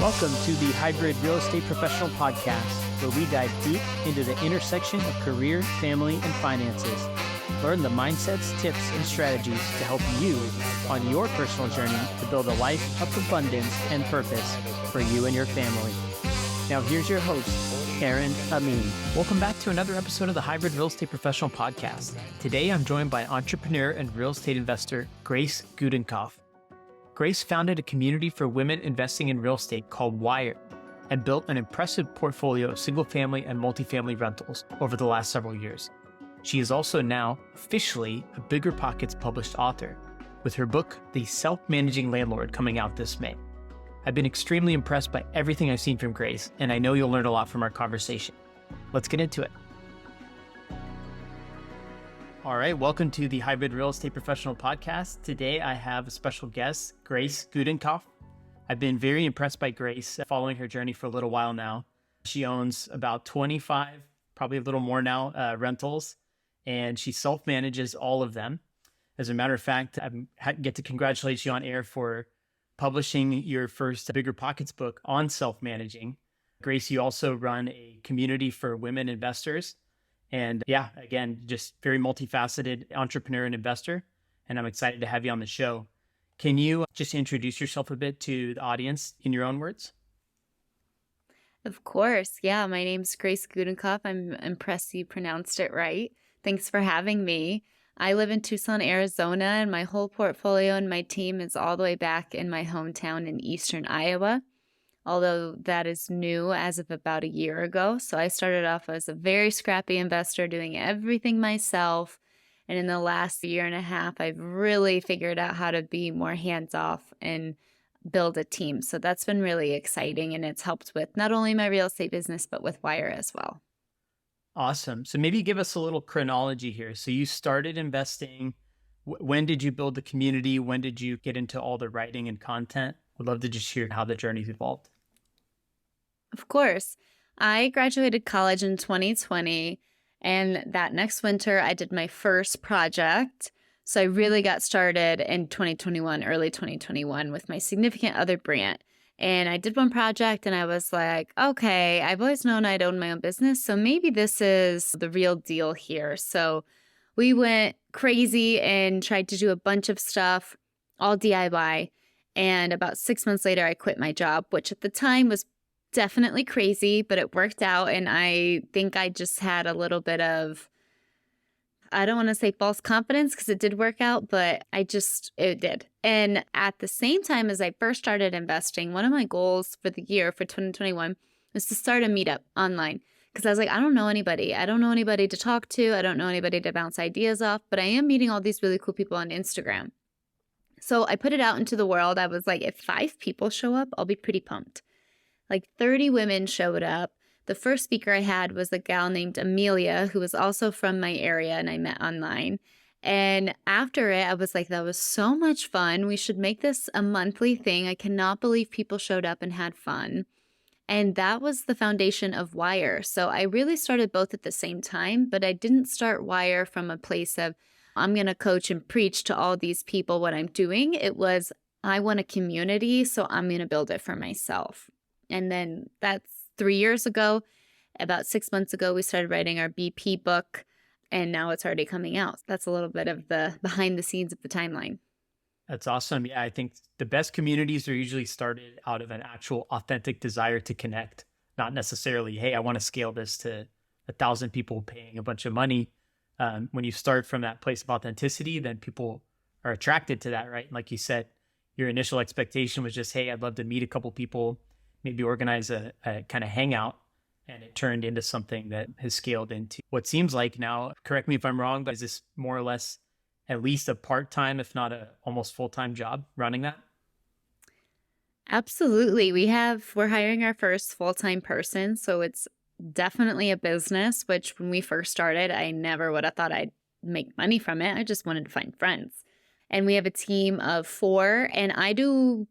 Welcome to the Hybrid Real Estate Professional Podcast, where we dive deep into the intersection of career, family, and finances. Learn the mindsets, tips, and strategies to help you on your personal journey to build a life of abundance and purpose for you and your family. Now here's your host, Aaron Amin. Welcome back to another episode of the Hybrid Real Estate Professional Podcast. Today I'm joined by entrepreneur and real estate investor, Grace Gudenkauf. Grace founded a community for women investing in real estate called WIIRE and built an impressive portfolio of single-family and multifamily rentals over the last several years. She is also now officially a BiggerPockets published author, with her book, The Self-Managing Landlord, coming out this May. I've been extremely impressed by everything I've seen from Grace, and I know you'll learn a lot from our conversation. Let's get into it. All right, welcome to the Hybrid Real Estate Professional Podcast. Today I have a special guest, Grace Gudenkauf. I've been very impressed by Grace, following her journey for a little while now. She owns about 25, probably a little more now, rentals, and she self-manages all of them. As a matter of fact, I get to congratulate you on air for publishing your first BiggerPockets book on self-managing. Grace, you also run a community for women investors. And yeah, again, just very multifaceted entrepreneur and investor. And I'm excited to have you on the show. Can you just introduce yourself a bit to the audience in your own words? Of course. Yeah, my name's Grace Gudenkauf. I'm impressed you pronounced it right. Thanks for having me. I live in Tucson, Arizona, and my whole portfolio and my team is all the way back in my hometown in eastern Iowa, although that is new as of about a year ago. So I started off as a very scrappy investor doing everything myself. And in the last year and a half, I've really figured out how to be more hands-off and build a team. So that's been really exciting, and it's helped with not only my real estate business, but with WIIRE as well. Awesome. So maybe give us a little chronology here. So you started investing. When did you build the community? When did you get into all the writing and content? Would love to just hear how the journey's evolved. Of course. I graduated college in 2020, and that next winter I did my first project. So I really got started in 2021, early 2021 with my significant other, Brant. And I did one project and I was like, okay, I've always known I'd own my own business, so maybe this is the real deal here. So we went crazy and tried to do a bunch of stuff, all DIY. And about 6 months later, I quit my job, which at the time was definitely crazy, but it worked out. And I think I just had a little bit of, I don't want to say false confidence because it did work out, but it did. And at the same time as I first started investing, one of my goals for the year for 2021 was to start a meetup online. Because I was like, I don't know anybody. I don't know anybody to talk to. I don't know anybody to bounce ideas off, but I am meeting all these really cool people on Instagram. So I put it out into the world. I was like, if 5 people show up, I'll be pretty pumped. Like 30 women showed up. The first speaker I had was a gal named Amelia, who was also from my area, and I met online. And after it, I was like, that was so much fun. We should make this a monthly thing. I cannot believe people showed up and had fun. And that was the foundation of WIIRE. So I really started both at the same time, but I didn't start WIIRE from a place of, I'm going to coach and preach to all these people what I'm doing. It was, I want a community, so I'm going to build it for myself. And then that's 3 years ago. About 6 months ago, we started writing our BP book, and now it's already coming out. That's a little bit of the behind the scenes of the timeline. That's awesome. Yeah, I think the best communities are usually started out of an actual authentic desire to connect, not necessarily, hey, I want to scale this to 1,000 people paying a bunch of money. When you start from that place of authenticity, then people are attracted to that, right? And like you said, your initial expectation was just, hey, I'd love to meet a couple people, maybe organize a kind of hangout. And it turned into something that has scaled into what seems like now, correct me if I'm wrong, but is this more or less at least a part-time, if not a almost full-time job running that? Absolutely. We're hiring our first full-time person. So it's definitely a business, which when we first started, I never would have thought I'd make money from it. I just wanted to find friends. And we have a team of 4, and I do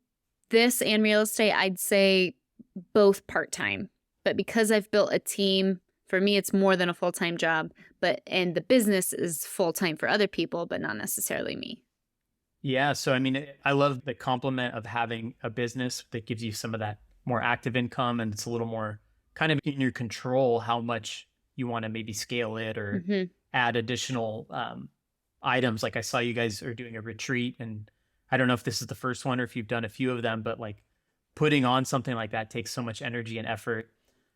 this and real estate, I'd say both part-time. But because I've built a team, for me, it's more than a full-time job, and the business is full-time for other people, but not necessarily me. Yeah. So, I mean, I love the compliment of having a business that gives you some of that more active income and it's a little more kind of in your control how much you want to maybe scale it or add additional items. Like I saw you guys are doing a retreat, and I don't know if this is the first one or if you've done a few of them, but like putting on something like that takes so much energy and effort.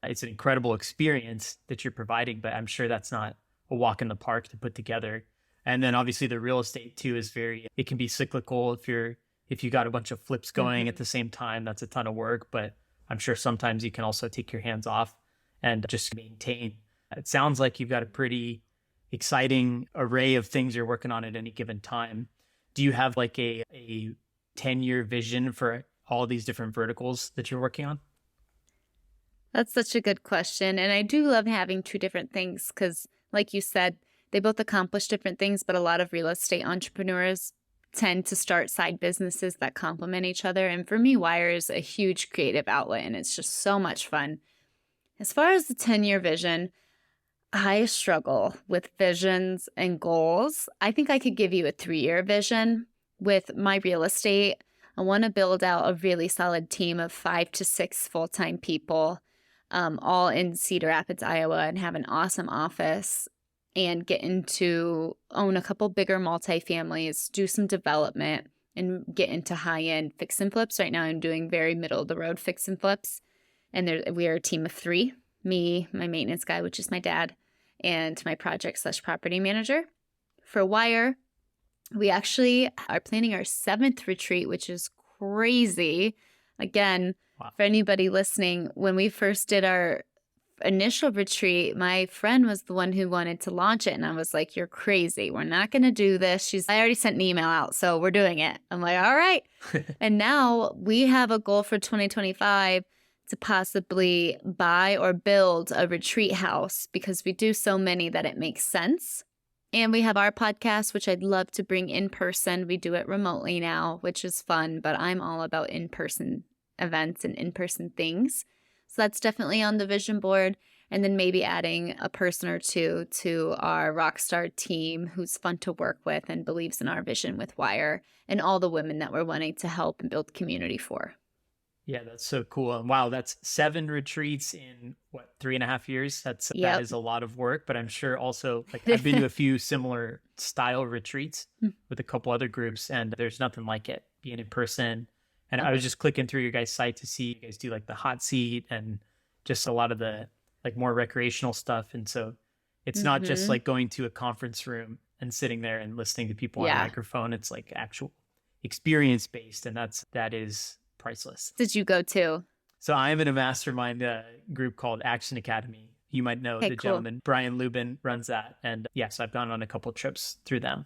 It's an incredible experience that you're providing, but I'm sure that's not a walk in the park to put together. And then obviously the real estate too is it can be cyclical. If you got a bunch of flips going at the same time, that's a ton of work, but I'm sure sometimes you can also take your hands off and just maintain. It sounds like you've got a pretty exciting array of things you're working on at any given time. Do you have like a 10-year vision for all these different verticals that you're working on? That's such a good question. And I do love having two different things because, like you said, they both accomplish different things, but a lot of real estate entrepreneurs tend to start side businesses that complement each other. And for me, WIIRE is a huge creative outlet, and it's just so much fun. As far as the 10-year vision, I struggle with visions and goals. I think I could give you a 3-year vision. With my real estate, I want to build out a really solid team of 5 to 6 full-time people, all in Cedar Rapids, Iowa, and have an awesome office and get into own a couple bigger multifamilies, do some development, and get into high-end fix and flips. Right now I'm doing very middle-of-the-road fix and flips, and we are a team of 3, me, my maintenance guy, which is my dad, and my project/property manager. For WIIRE, we actually are planning our 7th retreat, which is crazy. Again, wow. For anybody listening, when we first did our initial retreat, my friend was the one who wanted to launch it. And I was like, you're crazy. We're not going to do this. I already sent an email out, so we're doing it. I'm like, all right. And now we have a goal for 2025 to possibly buy or build a retreat house because we do so many that it makes sense. And we have our podcast, which I'd love to bring in person. We do it remotely now, which is fun, but I'm all about in-person events and in-person things. So that's definitely on the vision board. And then maybe adding a person or two to our rockstar team who's fun to work with and believes in our vision with WIIRE and all the women that we're wanting to help and build community for. Yeah, that's so cool. And wow, that's 7 retreats in 3.5 years? That is a lot of work, but I'm sure also like I've been to a few similar style retreats with a couple other groups, and there's nothing like it being in person. And I was just clicking through your guys' site to see you guys do like the hot seat and just a lot of the like more recreational stuff. And so it's not just like going to a conference room and sitting there and listening to people on a microphone. It's like actual experience based, and that is priceless. Did you go to? So I'm in a mastermind group called Action Academy. You might know the gentleman, Brian Lubin, runs that. And yes, I've gone on a couple trips through them.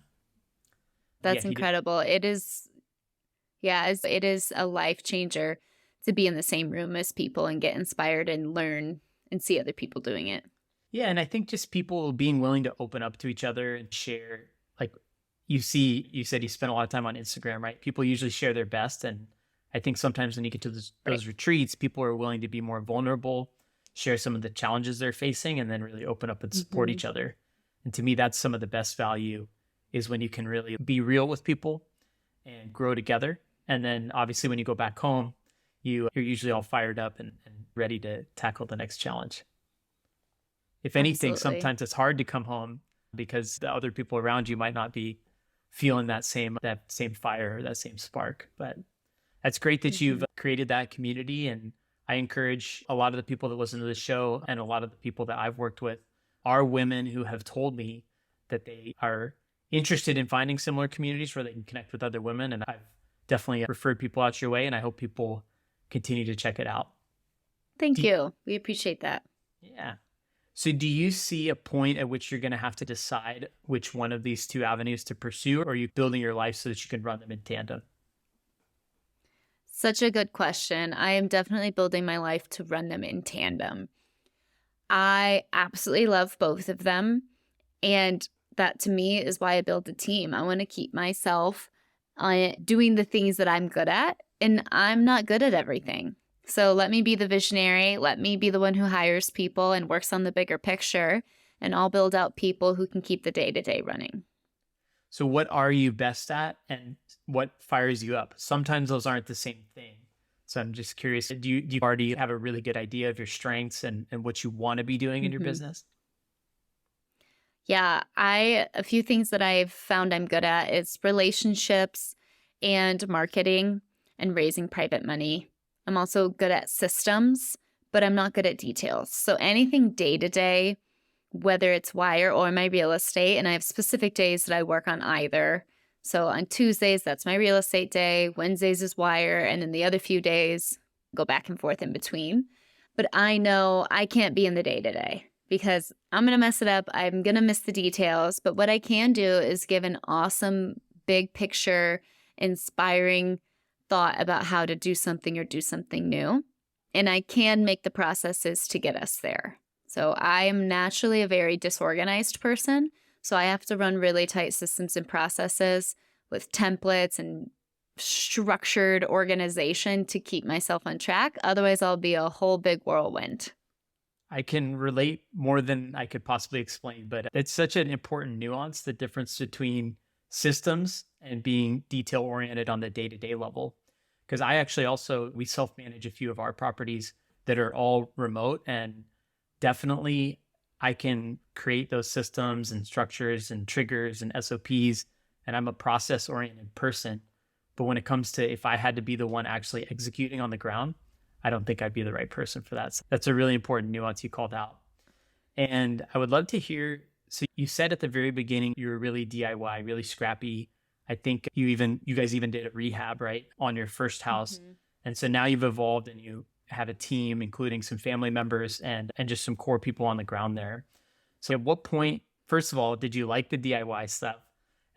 That's incredible. It is a life changer to be in the same room as people and get inspired and learn and see other people doing it. Yeah. And I think just people being willing to open up to each other and share, like you said you spent a lot of time on Instagram, right? People usually share their best. And I think sometimes when you get to those retreats, people are willing to be more vulnerable, share some of the challenges they're facing, and then really open up and support each other. And to me, that's some of the best value is when you can really be real with people and grow together. And then obviously when you go back home, you're usually all fired up and ready to tackle the next challenge. If anything, sometimes it's hard to come home because the other people around you might not be feeling that same fire or that same spark. But that's great that you've created that community. And I encourage a lot of the people that listen to the show and a lot of the people that I've worked with are women who have told me that they are interested in finding similar communities where they can connect with other women. And I've definitely referred people out your way, and I hope people continue to check it out. Thank you. We appreciate that. Yeah. So do you see a point at which you're going to have to decide which one of these two avenues to pursue, or are you building your life so that you can run them in tandem? Such a good question. I am definitely building my life to run them in tandem. I absolutely love both of them. And that to me is why I build a team. I want to keep myself doing the things that I'm good at, and I'm not good at everything. So let me be the visionary. Let me be the one who hires people and works on the bigger picture, and I'll build out people who can keep the day-to-day running. So what are you best at and what fires you up? Sometimes those aren't the same thing. So I'm just curious, do you already have a really good idea of your strengths and what you want to be doing in your Hmm. business? Yeah, a few things that I've found I'm good at is relationships and marketing and raising private money. I'm also good at systems, but I'm not good at details. So anything day to day, whether it's WIIRE or my real estate, and I have specific days that I work on either. So on Tuesdays, that's my real estate day. Wednesdays is WIIRE, and then the other few days go back and forth in between. But I know I can't be in the day to day because I'm going to mess it up. I'm going to miss the details. But what I can do is give an awesome big picture, inspiring thought about how to do something or do something new. And I can make the processes to get us there. So I am naturally a very disorganized person. So I have to run really tight systems and processes with templates and structured organization to keep myself on track. Otherwise, I'll be a whole big whirlwind. I can relate more than I could possibly explain, but it's such an important nuance, the difference between systems and being detail oriented on the day-to-day level. Because we self-manage a few of our properties that are all remote, and definitely I can create those systems and structures and triggers and SOPs, and I'm a process oriented person. But when it comes to if I had to be the one actually executing on the ground, I don't think I'd be the right person for that. So that's a really important nuance you called out. And I would love to hear, so you said at the very beginning, you were really DIY, really scrappy. I think you guys even did a rehab, right, on your first house. Mhm. And so now you've evolved and you have a team, including some family members and just some core people on the ground there. So at what point, first of all, did you like the DIY stuff?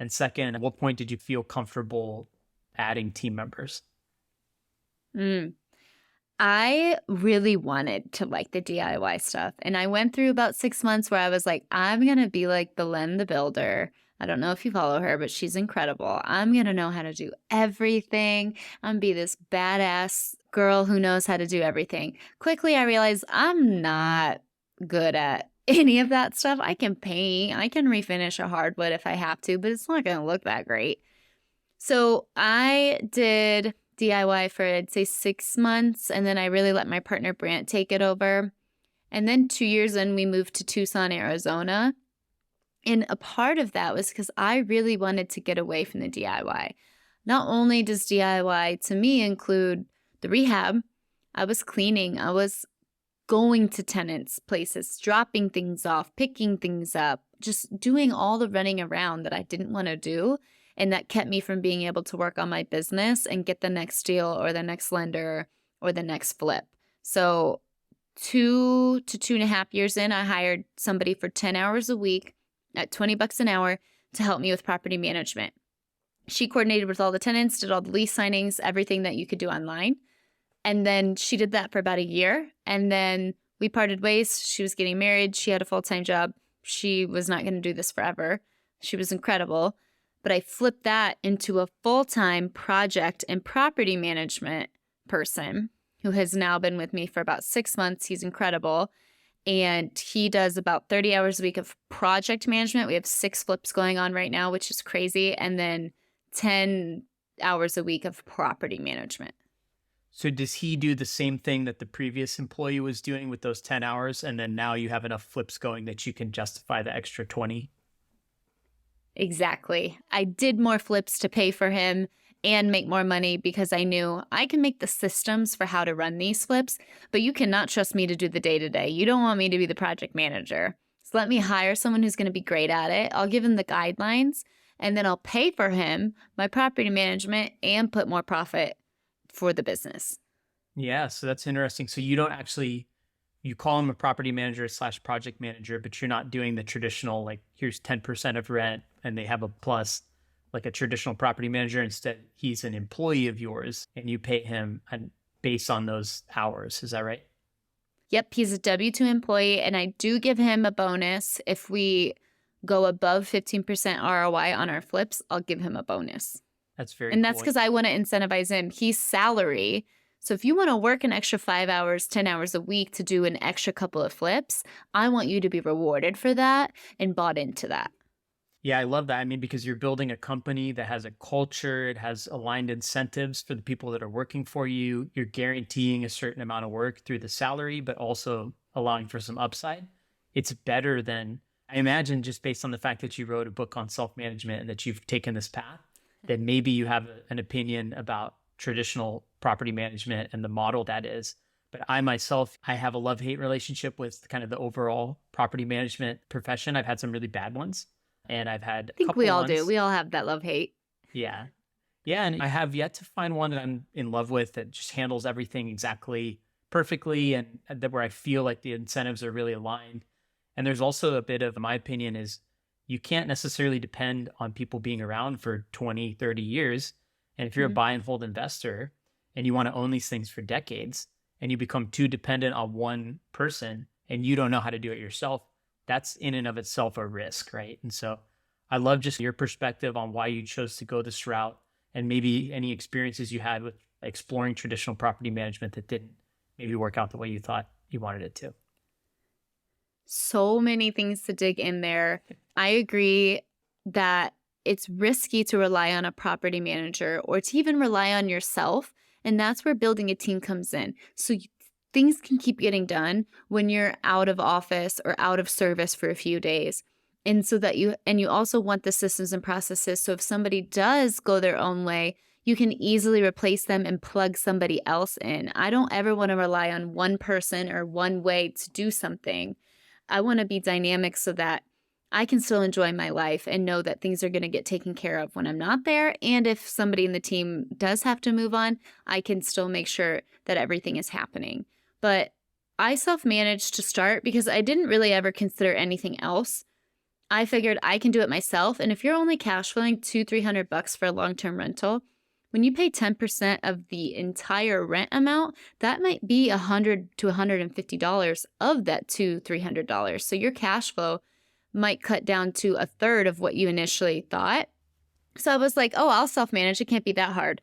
And second, at what point did you feel comfortable adding team members? Mm. I really wanted to like the DIY stuff. And I went through about 6 months where I was like, I'm going to be like Belen the Builder. I don't know if you follow her, but she's incredible. I'm going to know how to do everything. I'm going to be this badass girl who knows how to do everything. Quickly, I realized I'm not good at any of that stuff. I can paint, I can refinish a hardwood if I have to, but it's not going to look that great. So I did DIY for, I'd say, 6 months. And then I really let my partner Brant take it over. And then 2 years in, we moved to Tucson, Arizona. And a part of that was because I really wanted to get away from the DIY. Not only does DIY to me include the rehab, I was cleaning, I was going to tenants' places, dropping things off, picking things up, just doing all the running around that I didn't want to do. And that kept me from being able to work on my business and get the next deal or the next lender or the next flip. So 2 to 2.5 years in, I hired somebody for 10 hours a week at $20 an hour to help me with property management. She coordinated with all the tenants, did all the lease signings, everything that you could do online. And then she did that for about a year. And then we parted ways. She was getting married. She had a full-time job. She was not going to do this forever. She was incredible. But I flipped that into a full-time project and property management person who has now been with me for about 6 months. He's incredible. And he does about 30 hours a week of project management. We have 6 flips going on right now, which is crazy. And then 10 hours a week of property management. So does he do the same thing that the previous employee was doing with those 10 hours? And then now you have enough flips going that you can justify the extra 20? Exactly. I did more flips to pay for him and make more money because I knew I can make the systems for how to run these flips, but you cannot trust me to do the day-to-day. You don't want me to be the project manager. So let me hire someone who's going to be great at it. I'll give him the guidelines, and then I'll pay for him my property management and put more profit for the business. Yeah, so that's interesting. So you don't actually, you call him a property manager / project manager, but you're not doing the traditional, like, here's 10% of rent and they have a plus, like a traditional property manager. Instead, he's an employee of yours and you pay him based on those hours. Is that right? Yep, he's a W-2 employee, and I do give him a bonus. If we go above 15% ROI on our flips, I'll give him a bonus. That's very And that's cool. because I want to incentivize him. He's salary. So if you want to work an extra 5 hours, 10 hours a week to do an extra couple of flips, I want you to be rewarded for that and bought into that. Yeah, I love that. I mean, because you're building a company that has a culture, it has aligned incentives for the people that are working for you. You're guaranteeing a certain amount of work through the salary, but also allowing for some upside. It's better than, I imagine, just based on the fact that you wrote a book on self-management and that you've taken this path, that maybe you have an opinion about traditional property management and the model that is. But I myself, I have a love-hate relationship with kind of the overall property management profession. I've had some really bad ones. And I've had I a think we couple all do. ones. We all have that love hate. Yeah. Yeah. And I have yet to find one that I'm in love with that just handles everything exactly perfectly and that where I feel like the incentives are really aligned. And there's also a bit of, my opinion is you can't necessarily depend on people being around for 20, 30 years. And if you're a buy and hold investor and you want to own these things for decades and you become too dependent on one person and you don't know how to do it yourself, that's in and of itself a risk, right? And so I love just your perspective on why you chose to go this route and maybe any experiences you had with exploring traditional property management that didn't maybe work out the way you thought you wanted it to. So many things to dig in there. I agree that it's risky to rely on a property manager or to even rely on yourself. And that's where building a team comes in. So things can keep getting done when you're out of office or out of service for a few days. And so that you also want the systems and processes. So if somebody does go their own way, you can easily replace them and plug somebody else in. I don't ever want to rely on one person or one way to do something. I want to be dynamic so that I can still enjoy my life and know that things are going to get taken care of when I'm not there. And if somebody in the team does have to move on, I can still make sure that everything is happening. But I self-managed to start because I didn't really ever consider anything else. I figured I can do it myself. And if you're only cash flowing $200-300 for a long-term rental, when you pay 10% of the entire rent amount, that might be $100 to $150 of that $200-300. So your cash flow might cut down to a third of what you initially thought. So I was like, oh, I'll self-manage. It can't be that hard.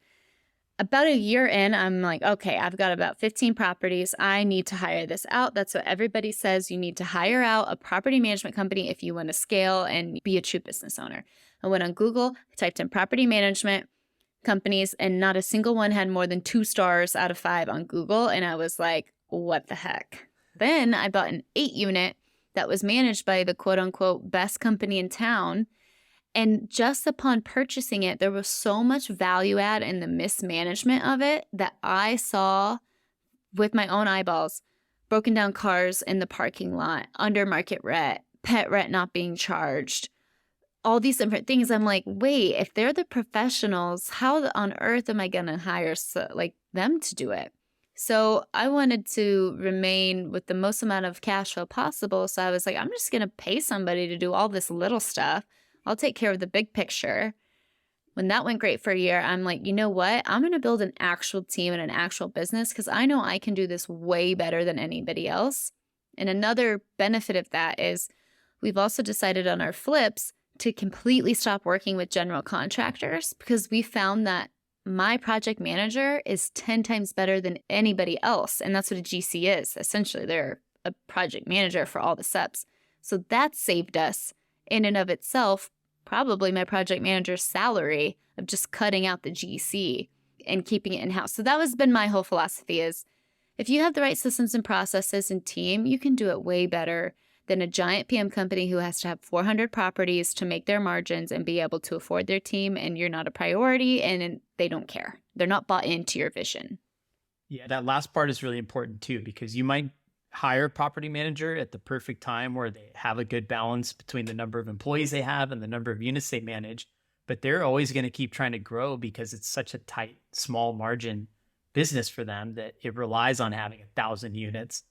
About a year in, I'm like, okay, I've got about 15 properties. I need to hire this out. That's what everybody says. You need to hire out a property management company if you want to scale and be a true business owner. I went on Google, typed in property management companies, and not a single one had more than 2 stars out of 5 on Google. And I was like, what the heck? Then I bought an 8-unit that was managed by the quote unquote best company in town. And just upon purchasing it, there was so much value add in the mismanagement of it that I saw with my own eyeballs. Broken down cars in the parking lot, under market rent, pet rent not being charged, all these different things. I'm like, wait, if they're the professionals, how on earth am I going to hire them to do it? So I wanted to remain with the most amount of cash flow possible. So I was like, I'm just going to pay somebody to do all this little stuff. I'll take care of the big picture. When that went great for a year, I'm like, you know what? I'm going to build an actual team and an actual business because I know I can do this way better than anybody else. And another benefit of that is we've also decided on our flips to completely stop working with general contractors because we found that my project manager is 10 times better than anybody else. And that's what a GC is. Essentially, they're a project manager for all the subs. So that saved us in and of itself, probably my project manager's salary of just cutting out the GC and keeping it in-house. So that has been my whole philosophy is if you have the right systems and processes and team, you can do it way better than a giant PM company who has to have 400 properties to make their margins and be able to afford their team, and you're not a priority and they don't care. They're not bought into your vision. Yeah, that last part is really important too, because you might hire a property manager at the perfect time where they have a good balance between the number of employees they have and the number of units they manage, but they're always going to keep trying to grow because it's such a tight, small margin business for them that it relies on having 1,000 units.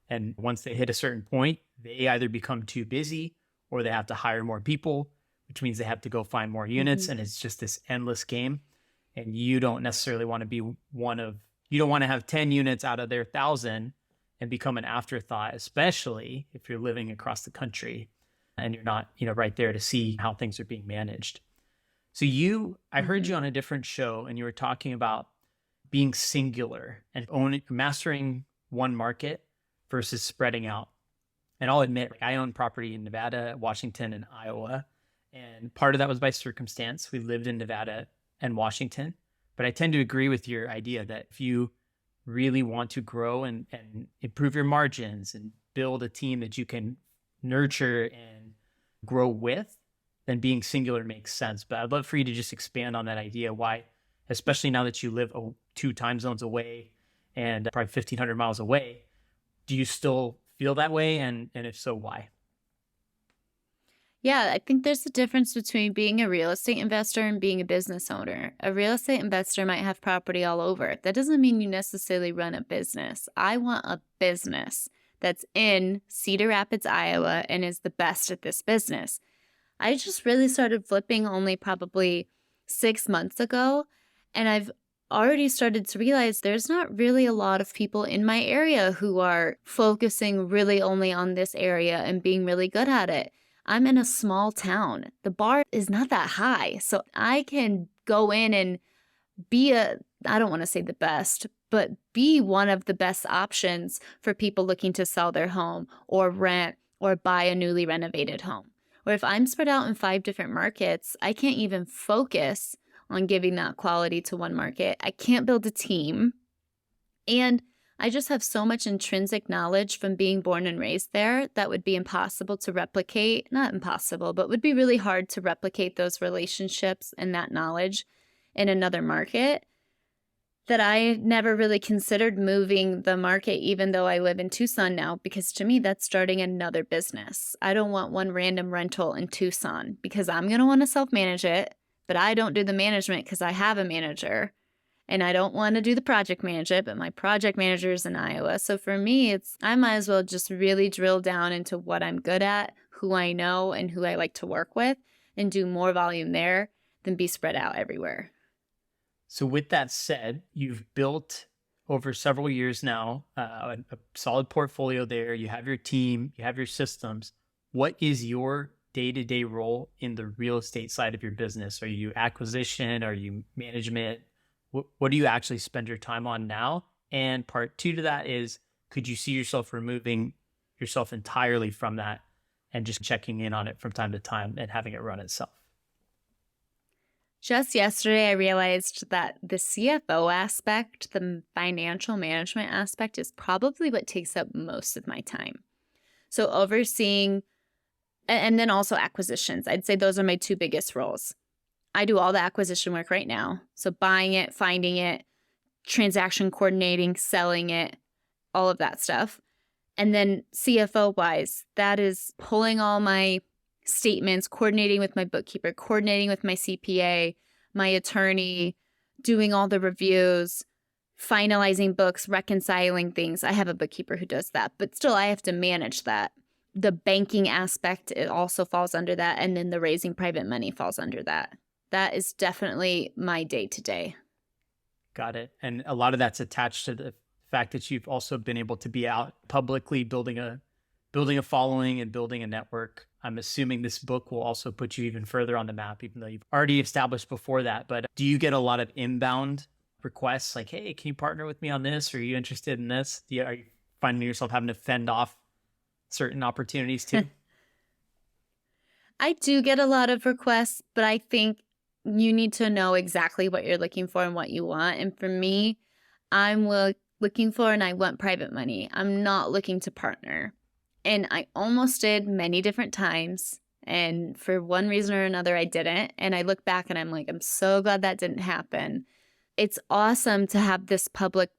And once they hit a certain point, they either become too busy or they have to hire more people, which means they have to go find more units. Mm-hmm. And it's just this endless game. And you don't necessarily want to be you don't want to have 10 units out of their 1,000 and become an afterthought, especially if you're living across the country and you're not, right there to see how things are being managed. So I heard you on a different show and you were talking about being singular and mastering one market versus spreading out. And I'll admit, I own property in Nevada, Washington, and Iowa. And part of that was by circumstance. We lived in Nevada and Washington. But I tend to agree with your idea that if you really want to grow and improve your margins and build a team that you can nurture and grow with, then being singular makes sense. But I'd love for you to just expand on that idea. Why, especially now that you live 2 time zones away and probably 1,500 miles away, do you still feel that way? And if so, why? Yeah, I think there's a difference between being a real estate investor and being a business owner. A real estate investor might have property all over. That doesn't mean you necessarily run a business. I want a business that's in Cedar Rapids, Iowa, and is the best at this business. I just really started flipping only probably 6 months ago, and I've already started to realize there's not really a lot of people in my area who are focusing really only on this area and being really good at it. I'm in a small town. The bar is not that high, so I can go in and I don't want to say the best, but be one of the best options for people looking to sell their home or rent or buy a newly renovated home. Or if I'm spread out in 5 different markets, I can't even focus on giving that quality to one market. I can't build a team. And I just have so much intrinsic knowledge from being born and raised there that would be impossible to replicate. Not impossible, but would be really hard to replicate those relationships and that knowledge in another market, that I never really considered moving the market, even though I live in Tucson now, because to me, that's starting another business. I don't want one random rental in Tucson because I'm going to want to self-manage it, but I don't do the management because I have a manager. And I don't want to do the project management, but my project manager is in Iowa. So for me, I might as well just really drill down into what I'm good at, who I know, and who I like to work with, and do more volume there than be spread out everywhere. So with that said, you've built over several years now a solid portfolio there. You have your team, you have your systems. What is your day-to-day role in the real estate side of your business? Are you acquisition? Are you management? What do you actually spend your time on now? And part 2 to that is, could you see yourself removing yourself entirely from that and just checking in on it from time to time and having it run itself? Just yesterday, I realized that the CFO aspect, the financial management aspect, is probably what takes up most of my time. So overseeing, and then also acquisitions. I'd say those are my 2 biggest roles. I do all the acquisition work right now. So buying it, finding it, transaction coordinating, selling it, all of that stuff. And then CFO-wise, that is pulling all my statements, coordinating with my bookkeeper, coordinating with my CPA, my attorney, doing all the reviews, finalizing books, reconciling things. I have a bookkeeper who does that, but still I have to manage that. The banking aspect, it also falls under that. And then the raising private money falls under that. That is definitely my day-to-day. Got it. And a lot of that's attached to the fact that you've also been able to be out publicly building a following and building a network. I'm assuming this book will also put you even further on the map, even though you've already established before that. But do you get a lot of inbound requests like, hey, can you partner with me on this? Or are you interested in this? Are you finding yourself having to fend off certain opportunities too? I do get a lot of requests, but I think you need to know exactly what you're looking for and what you want. And for me, I'm looking for, and I want private money. I'm not looking to partner. And I almost did many different times. And for one reason or another, I didn't. And I look back and I'm like, I'm so glad that didn't happen. It's awesome to have this public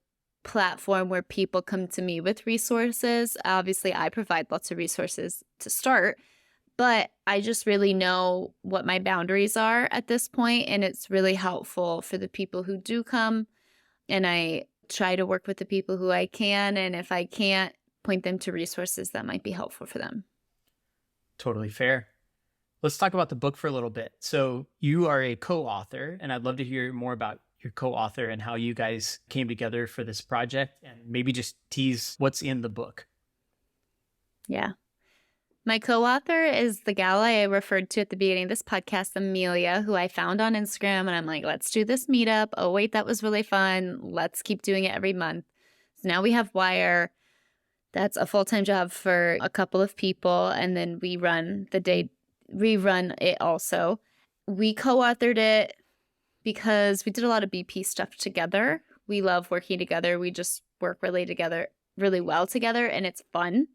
platform where people come to me with resources. Obviously, I provide lots of resources to start, but I just really know what my boundaries are at this point, and it's really helpful for the people who do come, and I try to work with the people who I can, and if I can't, point them to resources that might be helpful for them. Totally fair. Let's talk about the book for a little bit. So you are a co-author, and I'd love to hear more about your co-author and how you guys came together for this project, and maybe just tease what's in the book. Yeah. My co-author is the gal I referred to at the beginning of this podcast, Amelia, who I found on Instagram, and I'm like, let's do this meetup. Oh, wait, that was really fun. Let's keep doing it every month. So now we have WIIRE. That's a full-time job for a couple of people, and then we run the day rerun it also. We co-authored it because we did a lot of BP stuff together. We love working together. We just work really well together, and it's fun.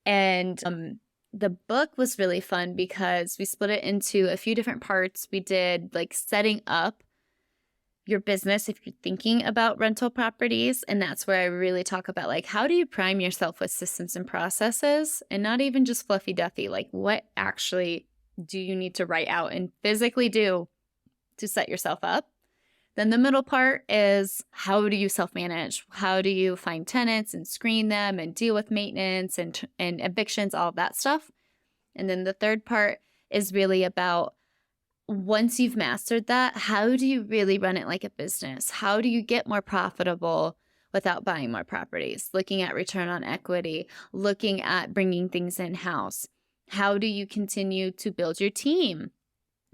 And the book was really fun because we split it into a few different parts. We did like setting up your business if you're thinking about rental properties. And that's where I really talk about like, how do you prime yourself with systems and processes, and not even just fluffy duffy, like what actually do you need to write out and physically do to set yourself up? Then the middle part is, how do you self-manage? How do you find tenants and screen them and deal with maintenance and evictions, all of that stuff? And then the third part is really about, once you've mastered that, how do you really run it like a business? How do you get more profitable without buying more properties? Looking at return on equity, looking at bringing things in-house. How do you continue to build your team?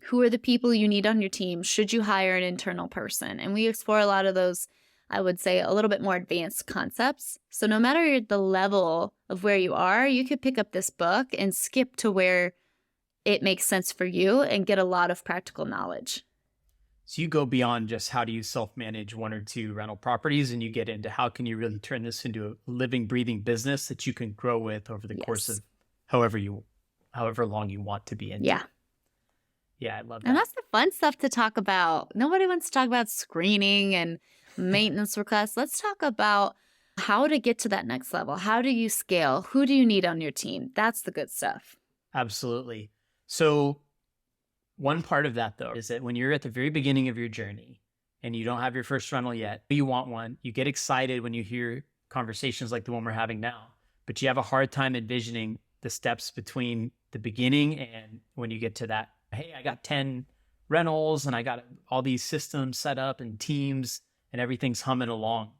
Who are the people you need on your team? Should you hire an internal person? And we explore a lot of those, I would say, a little bit more advanced concepts. So no matter the level of where you are, you could pick up this book and skip to where it makes sense for you and get a lot of practical knowledge. So you go beyond just how do you self-manage one or two rental properties, and you get into how can you really turn this into a living, breathing business that you can grow with over the course of however long you want to be in. Yeah. Yeah, I love that. And that's the fun stuff to talk about. Nobody wants to talk about screening and maintenance requests. Let's talk about how to get to that next level. How do you scale? Who do you need on your team? That's the good stuff. Absolutely. So one part of that, though, is that when you're at the very beginning of your journey and you don't have your first rental yet, you want one, you get excited when you hear conversations like the one we're having now, but you have a hard time envisioning the steps between the beginning and when you get to that, hey, I got 10 rentals and I got all these systems set up and teams and everything's humming along.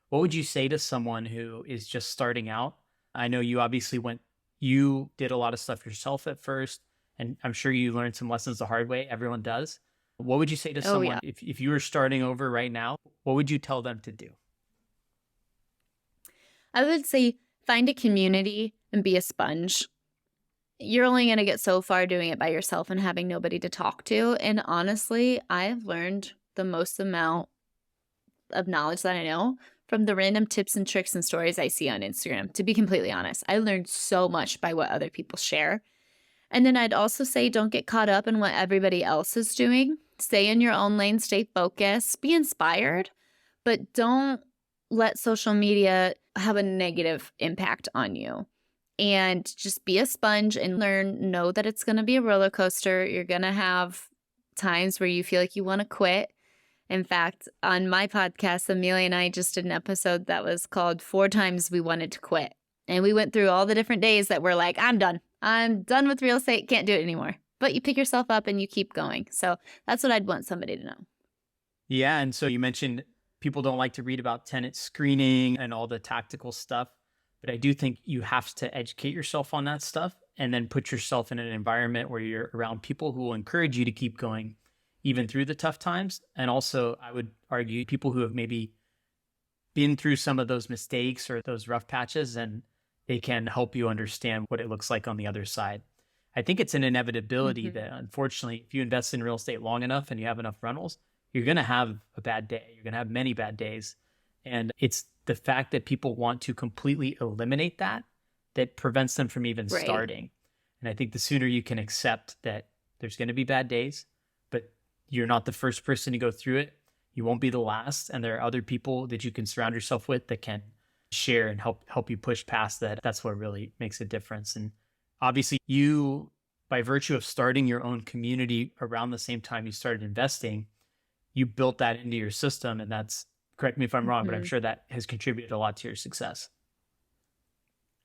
What would you say to someone who is just starting out? I know you did a lot of stuff yourself at first, and I'm sure you learned some lessons the hard way. Everyone does. What would you say to someone if you were starting over right now? What would you tell them to do? I would say find a community and be a sponge. You're only going to get so far doing it by yourself and having nobody to talk to. And honestly, I've learned the most amount of knowledge that I know from the random tips and tricks and stories I see on Instagram. To be completely honest, I learned so much by what other people share. And then I'd also say, don't get caught up in what everybody else is doing. Stay in your own lane, stay focused, be inspired, but don't let social media have a negative impact on you. And just be a sponge and learn. Know that it's going to be a roller coaster. You're going to have times where you feel like you want to quit. In fact, on my podcast, Amelia and I just did an episode that was called 4 Times We Wanted to Quit. And we went through all the different days that we're like, I'm done. I'm done with real estate. Can't do it anymore. But you pick yourself up and you keep going. So that's what I'd want somebody to know. Yeah. And so you mentioned people don't like to read about tenant screening and all the tactical stuff. But I do think you have to educate yourself on that stuff and then put yourself in an environment where you're around people who will encourage you to keep going even through the tough times. And also, I would argue people who have maybe been through some of those mistakes or those rough patches, and they can help you understand what it looks like on the other side. I think it's an inevitability that, unfortunately, if you invest in real estate long enough and you have enough rentals, you're going to have a bad day. You're going to have many bad days. And it's the fact that people want to completely eliminate that prevents them from even starting. And I think the sooner you can accept that there's going to be bad days, but you're not the first person to go through it, you won't be the last. And there are other people that you can surround yourself with that can share and help you push past that. That's what really makes a difference. And obviously you, by virtue of starting your own community around the same time you started investing, you built that into your system. And that's, correct me if I'm wrong, but I'm sure that has contributed a lot to your success.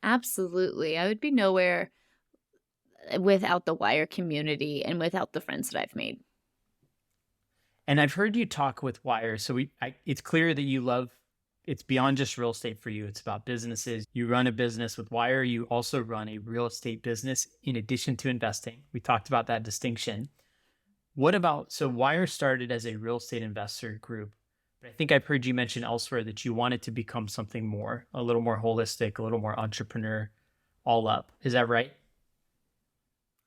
Absolutely. I would be nowhere without the WIIRE community and without the friends that I've made. And I've heard you talk with WIIRE. So it's clear that you love, it's beyond just real estate for you. It's about businesses. You run a business with WIIRE. You also run a real estate business in addition to investing. We talked about that distinction. So WIIRE started as a real estate investor group. But I think I've heard you mention elsewhere that you want it to become something more, a little more holistic, a little more entrepreneur, all up. Is that right?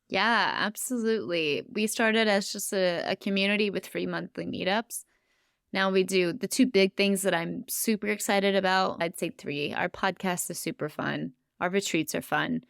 Yeah, absolutely. We started as just a community with free monthly meetups. Now we do the two big things that I'm super excited about. I'd say three. Our podcast is super fun. Our retreats are fun.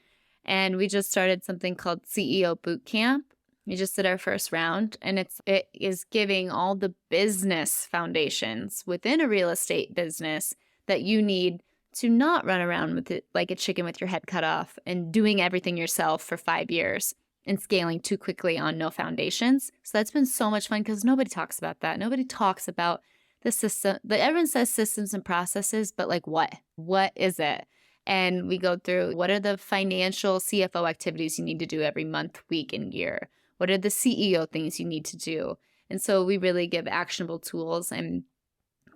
And we just started something called CEO Boot Camp. We just did our first round, and it is giving all the business foundations within a real estate business that you need to not run around with it like a chicken with your head cut off and doing everything yourself for 5 years and scaling too quickly on no foundations. So that's been so much fun because nobody talks about that. Nobody talks about the system. Everyone says systems and processes, but like what? What is it? And we go through what are the financial CFO activities you need to do every month, week, and year? What are the CEO things you need to do? And so we really give actionable tools. And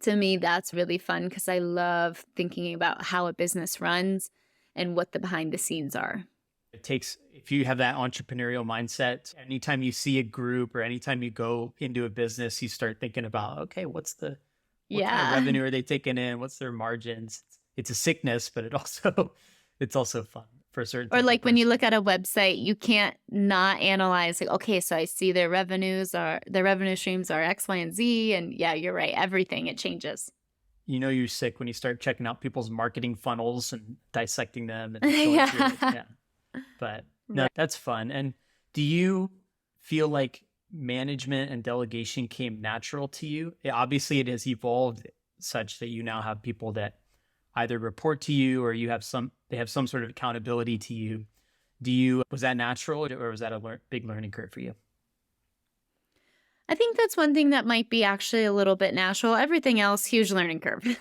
to me, that's really fun because I love thinking about how a business runs and what the behind the scenes are. It takes, if you have that entrepreneurial mindset, anytime you see a group or anytime you go into a business, you start thinking about, okay, what kind of revenue are they taking in? What's their margins? It's a sickness, but it's also fun for a certain. Or like when you look at a website, you can't not analyze like, okay, so I see their revenue streams are X, Y, and Z. And yeah, you're right. Everything, it changes. You know, you're sick when you start checking out people's marketing funnels and dissecting them. And Yeah. But no, that's fun. And do you feel like management and delegation came natural to you? Obviously, it has evolved such that you now have people that either report to you or they have some sort of accountability to you. Was that natural or was that a big learning curve for you? I think that's one thing that might be actually a little bit natural. Everything else, huge learning curve.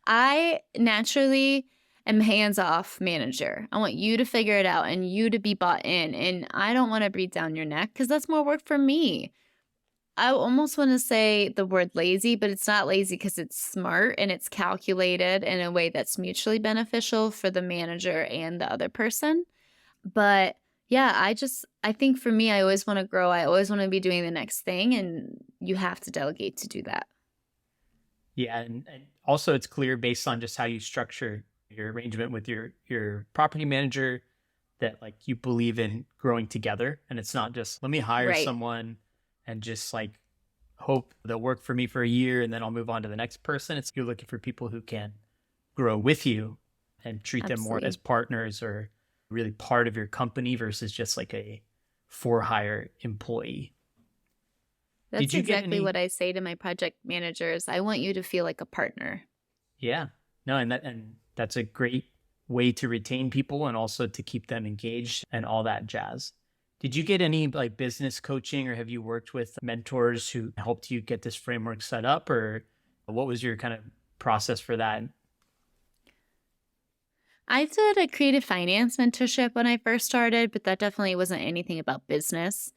I naturally am hands-off manager. I want you to figure it out and you to be bought in. And I don't want to breathe down your neck because that's more work for me. I almost want to say the word lazy, but it's not lazy because it's smart and it's calculated in a way that's mutually beneficial for the manager and the other person. But yeah, I think for me, I always want to grow. I always want to be doing the next thing, and you have to delegate to do that. Yeah, and also it's clear based on just how you structure your arrangement with your property manager that like you believe in growing together, and it's not just let me hire someone and just like hope they'll work for me for a year and then I'll move on to the next person. It's you're looking for people who can grow with you and treat them more as partners or really part of your company versus just like a for-hire employee. That's exactly what I say to my project managers. I want you to feel like a partner. Yeah. No, and that's a great way to retain people and also to keep them engaged and all that jazz. Did you get any like business coaching or have you worked with mentors who helped you get this framework set up, or what was your kind of process for that? I did a creative finance mentorship when I first started, but that definitely wasn't anything about business.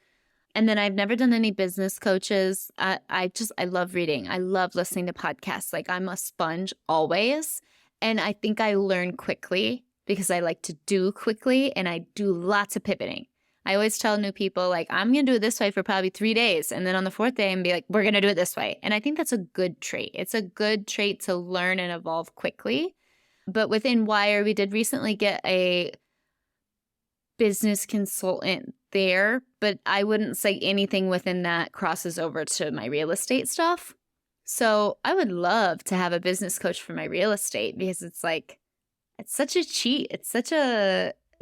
And then I've never done any business coaches. I love reading. I love listening to podcasts. Like I'm a sponge always. And I think I learn quickly because I like to do quickly and I do lots of pivoting. I always tell new people, like, I'm going to do it this way for probably 3 days. And then on the 4th day, I'm be like, we're going to do it this way. And I think that's a good trait. It's a good trait to learn and evolve quickly. But within WIIRE, we did recently get a business consultant there, but I wouldn't say anything within that crosses over to my real estate stuff. So I would love to have a business coach for my real estate because it's like, it's such a cheat. It's such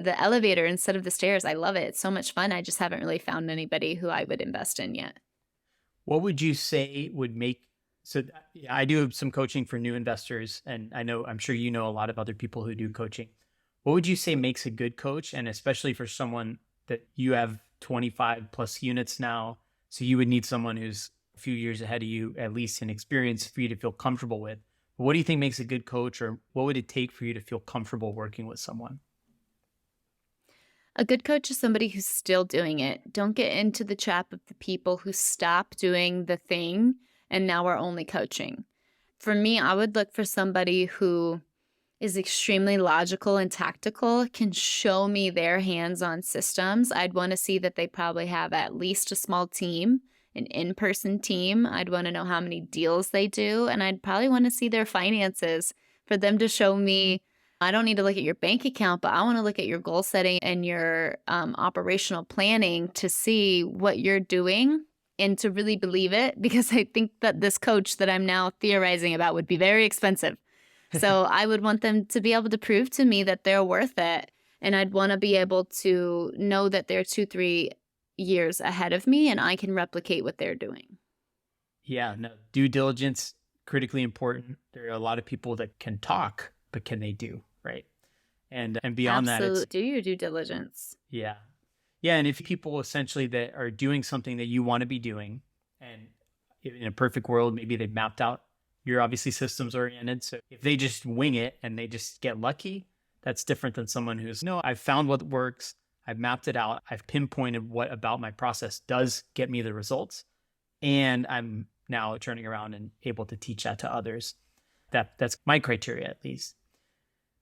the elevator instead of the stairs. I love it. It's so much fun. I just haven't really found anybody who I would invest in yet. What would you say would make, so I do some coaching for new investors and I'm sure you know a lot of other people who do coaching. What would you say makes a good coach? And especially for someone that you have 25 plus units now, so you would need someone who's a few years ahead of you, at least in experience for you to feel comfortable with. What do you think makes a good coach, or what would it take for you to feel comfortable working with someone? A good coach is somebody who's still doing it. Don't get into the trap of the people who stop doing the thing and now are only coaching. For me, I would look for somebody who is extremely logical and tactical, can show me their hands-on systems. I'd want to see that they probably have at least a small team, an in-person team. I'd want to know how many deals they do, and I'd probably want to see their finances for them to show me I don't need to look at your bank account, but I want to look at your goal setting and your operational planning to see what you're doing and to really believe it, because I think that this coach that I'm now theorizing about would be very expensive. So I would want them to be able to prove to me that they're worth it. And I'd want to be able to know that they're 2-3 years ahead of me and I can replicate what they're doing. Yeah, no, due diligence, critically important. There are a lot of people that can talk, but can they do, right? And beyond that, it's do your due diligence. yeah. Yeah, and if people essentially that are doing something that you want to be doing, and in a perfect world, maybe they've mapped out, you're obviously systems oriented. So if they just wing it and they just get lucky, that's different than someone who's, no, I've found what works. I've mapped it out. I've pinpointed what about my process does get me the results. And I'm now turning around and able to teach that to others. That's my criteria, at least.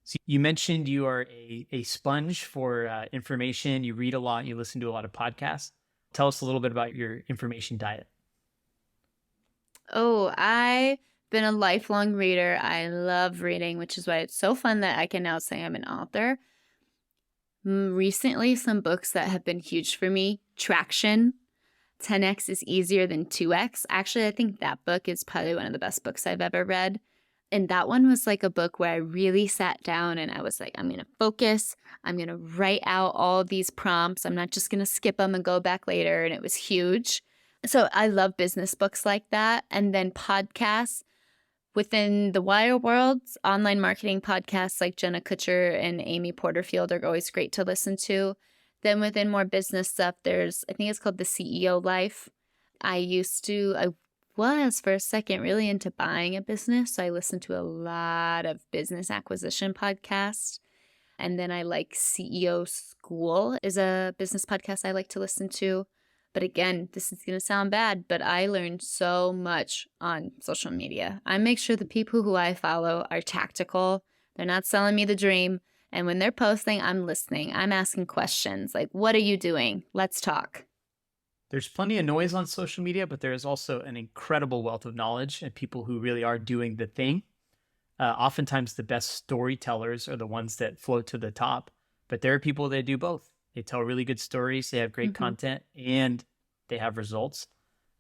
So you mentioned you are a sponge for information. You read a lot. You listen to a lot of podcasts. Tell us a little bit about your information diet. Oh, I've been a lifelong reader. I love reading, which is why it's so fun that I can now say I'm an author. Recently, some books that have been huge for me: Traction, 10x is easier than 2x. Actually, I think that book is probably one of the best books I've ever read. And that one was like a book where I really sat down and I was like, I'm going to focus. I'm going to write out all of these prompts. I'm not just going to skip them and go back later. And it was huge. So I love business books like that. And then podcasts within the WIIRE world, online marketing podcasts like Jenna Kutcher and Amy Porterfield are always great to listen to. Then within more business stuff, there's, I think it's called The CEO Life. I was for a second really into buying a business. So I listened to a lot of business acquisition podcasts. And then I like CEO School is a business podcast I like to listen to. But again, this is going to sound bad, but I learned so much on social media. I make sure the people who I follow are tactical. They're not selling me the dream. And when they're posting, I'm listening. I'm asking questions like, what are you doing? Let's talk. There's plenty of noise on social media, but there is also an incredible wealth of knowledge and people who really are doing the thing. Oftentimes, the best storytellers are the ones that float to the top, but there are people that do both. They tell really good stories, they have great content, and they have results.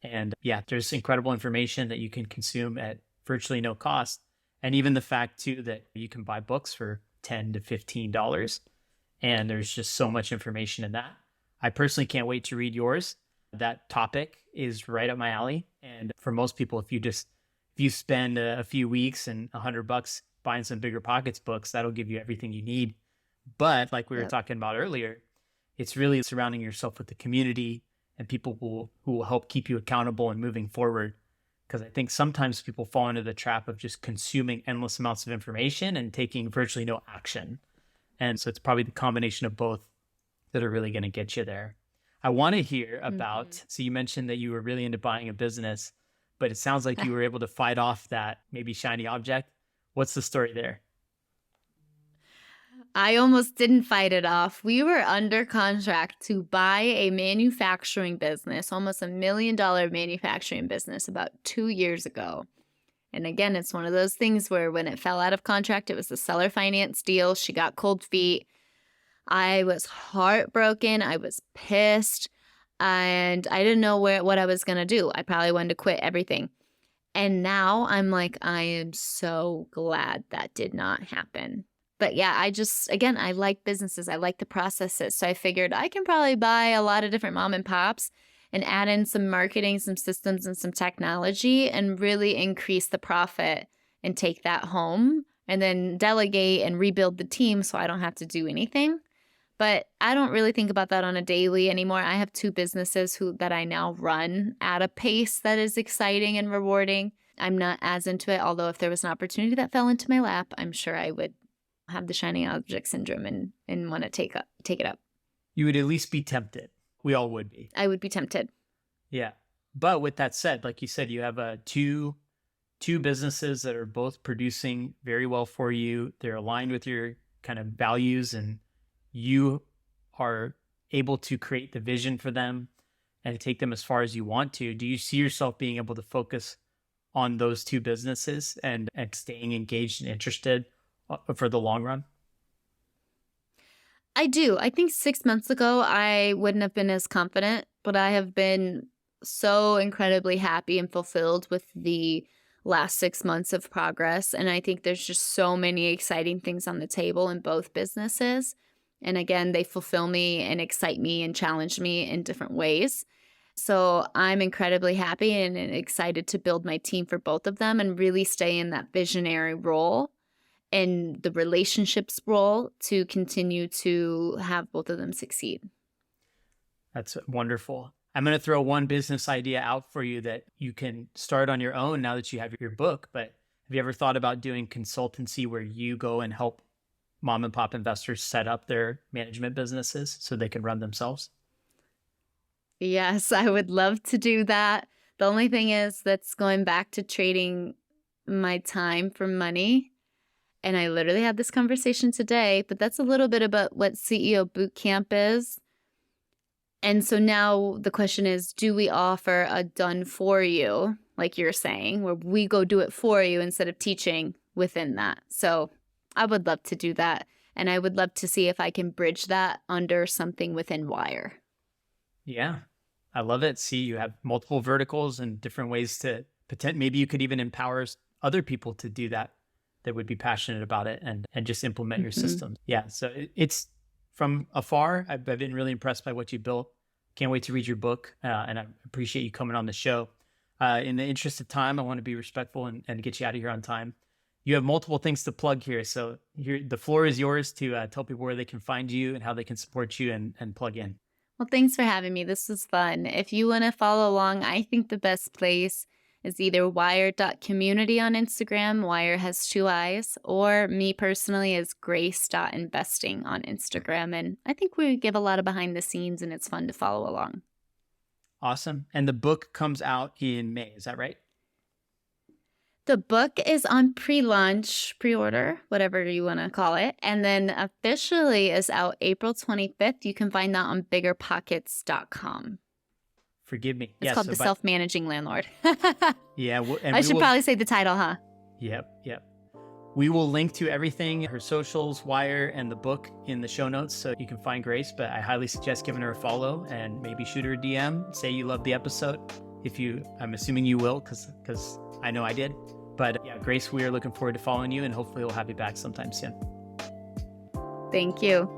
And yeah, there's incredible information that you can consume at virtually no cost. And even the fact, too, that you can buy books for $10 to $15. And there's just so much information in that. I personally can't wait to read yours. That topic is right up my alley. And for most people, if you spend a few weeks and $100 buying some BiggerPockets books, that'll give you everything you need. But like we were talking about earlier, it's really surrounding yourself with the community and people who will help keep you accountable and moving forward. Because I think sometimes people fall into the trap of just consuming endless amounts of information and taking virtually no action. And so it's probably the combination of both that are really going to get you there. I want to hear about, so you mentioned that you were really into buying a business, but it sounds like you were able to fight off that maybe shiny object. What's the story there? I almost didn't fight it off. We were under contract to buy a manufacturing business, almost $1 million manufacturing business about 2 years ago. And again, it's one of those things where when it fell out of contract, it was the seller finance deal. She got cold feet. I was heartbroken. I was pissed. And I didn't know what I was going to do. I probably wanted to quit everything. And now I'm like, I am so glad that did not happen. But yeah, I like businesses. I like the processes. So I figured I can probably buy a lot of different mom and pops and add in some marketing, some systems, and some technology and really increase the profit and take that home and then delegate and rebuild the team so I don't have to do anything. But I don't really think about that on a daily anymore. I have 2 businesses that I now run at a pace that is exciting and rewarding. I'm not as into it, although if there was an opportunity that fell into my lap, I'm sure I would have the shiny object syndrome and want to take it up. You would at least be tempted. We all would be. I would be tempted. Yeah. But with that said, like you said, you have two businesses that are both producing very well for you. They're aligned with your kind of values and you are able to create the vision for them and to take them as far as you want to. Do you see yourself being able to focus on those 2 businesses and staying engaged and interested? for the long run? I do. I think 6 months ago, I wouldn't have been as confident, but I have been so incredibly happy and fulfilled with the last 6 months of progress. And I think there's just so many exciting things on the table in both businesses. And again, they fulfill me and excite me and challenge me in different ways. So I'm incredibly happy and excited to build my team for both of them and really stay in that visionary role and the relationships role to continue to have both of them succeed. That's wonderful. I'm going to throw one business idea out for you that you can start on your own now that you have your book. But have you ever thought about doing consultancy where you go and help mom and pop investors set up their management businesses so they can run themselves? Yes, I would love to do that. The only thing is that's going back to trading my time for money. And I literally had this conversation today, but that's a little bit about what CEO Bootcamp is. And so now the question is, do we offer a done for you, like you're saying, where we go do it for you instead of teaching within that? So I would love to do that. And I would love to see if I can bridge that under something within WIIRE. Yeah, I love it. See, you have multiple verticals and different ways to maybe you could even empower other people to do that would be passionate about it and just implement your systems. Yeah. So it's from afar, I've been really impressed by what you built. Can't wait to read your book. And I appreciate you coming on the show. In the interest of time, I want to be respectful and get you out of here on time. You have multiple things to plug here. So here, the floor is yours to tell people where they can find you and how they can support you and plug in. Well, thanks for having me. This was fun. If you want to follow along, I think the best place is either WIIRE.community on Instagram, WIIRE has 2 I's, or me personally is Grace.investing on Instagram. And I think we give a lot of behind the scenes and it's fun to follow along. Awesome. And the book comes out in May, is that right? The book is on pre-launch, pre-order, whatever you want to call it. And then officially is out April 25th. You can find that on BiggerPockets.com. Forgive me. It's called The Self-Managing Landlord. Yeah. I should probably say the title, huh? Yep. We will link to everything, her socials, WIIRE, and the book in the show notes so you can find Grace. But I highly suggest giving her a follow and maybe shoot her a DM. Say you love the episode. I'm assuming you will because I know I did. But yeah, Grace, we are looking forward to following you and hopefully we'll have you back sometime soon. Thank you.